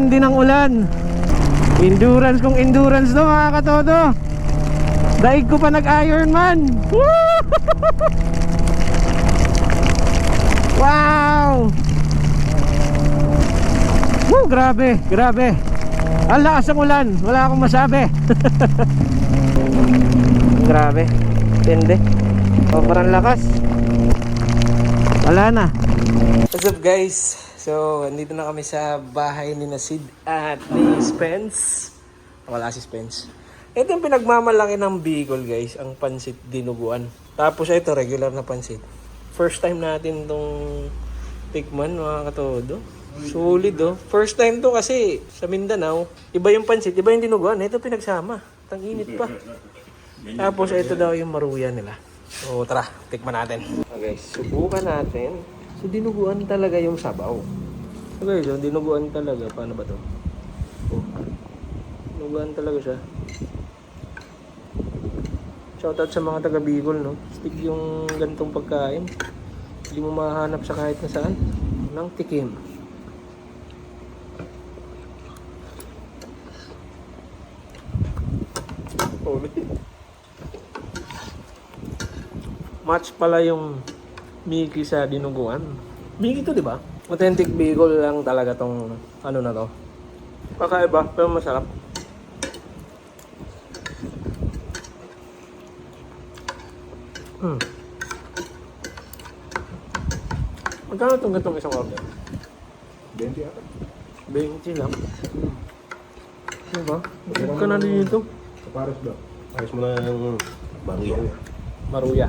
tindi ng ulan. Endurance kung endurance to mga katodo. Daig ko pa nag-Ironman. Wow! Woo, grabe, grabe. Ang lakas ng ulan, wala akong masabi. Grabe, tindi. Sobrang lakas. Wala na. What's up guys? So, andito na kami sa bahay ni Sid at ni Spence. Wala si Spence. Ito yung pinagmamalaki ng Bicol guys, ang pansit dinuguan. Tapos ito, regular na pansit. First time natin tong tikman mga katodo. Solid oh. First time to kasi sa Mindanao, iba yung pansit, iba yung dinuguan. Ito pinagsama. Tanginit pa. Tapos ito daw yung maruya nila. So tara, tikman natin. Okay, subukan natin. So dinuguan talaga yung sabaw. Okay, so dinuguan talaga. Paano ba to? Oh. Dinuguan talaga siya. Shoutout sa mga taga Bicol, no? Stick yung gantong pagkain. Hindi mo mahanap sa kahit na saan. Nang tikim. Match pala yung Mickey sa dinuguan. Mickey to, di ba? Authentic Bicol lang talaga tong ano na to. Kakaiba, pero masarap. Magkano itong gantong isang order? 20 ata. 20 lang. Diba? Bakit ka na dito? Pares ba? Pares mo na yung maruya. Maruya.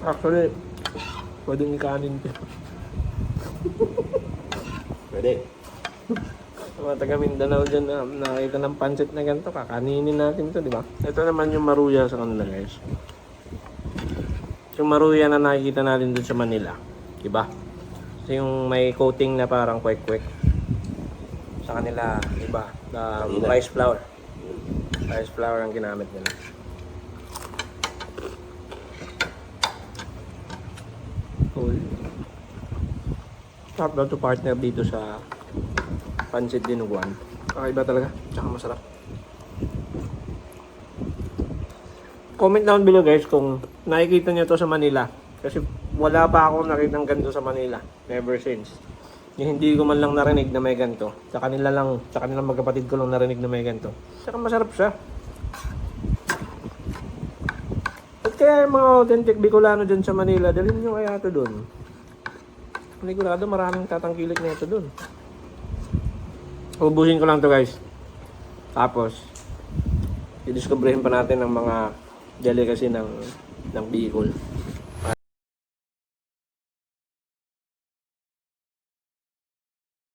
Actually, pwedeng ikanin ko. Pwede. Sa mga taga Mindanao dyan na nakita ng pancit na ganito, kakaninin natin to, di ba? Ito naman yung maruya sa kanila guys. Yung maruya na nakikita natin dun sa Manila. Diba? So yung may coating na parang kwek-kwek. Sa kanila, iba. Rice flour. Rice flour ang ginamit nila. Cool. Sarap daw to partner dito sa pancit dinuguan. Kakaiba talaga. Tsaka masarap. Comment down below guys kung nakikita nyo to sa Manila. Kasi wala pa akong nakitang ganito sa Manila. Never since. Yung hindi ko man lang narinig na may ganito. Sa kanilang magkapatid ko lang narinig na may ganito. Tsaka masarap siya. At kaya yung mga authentic Bicolano dyan sa Manila, dalhin nyo kaya ito dun. Panigurado maraming tatangkilik na ito dun. Ubusin ko lang to guys. Tapos, i-discoveryhin pa natin ang mga delicacy ng Bicol.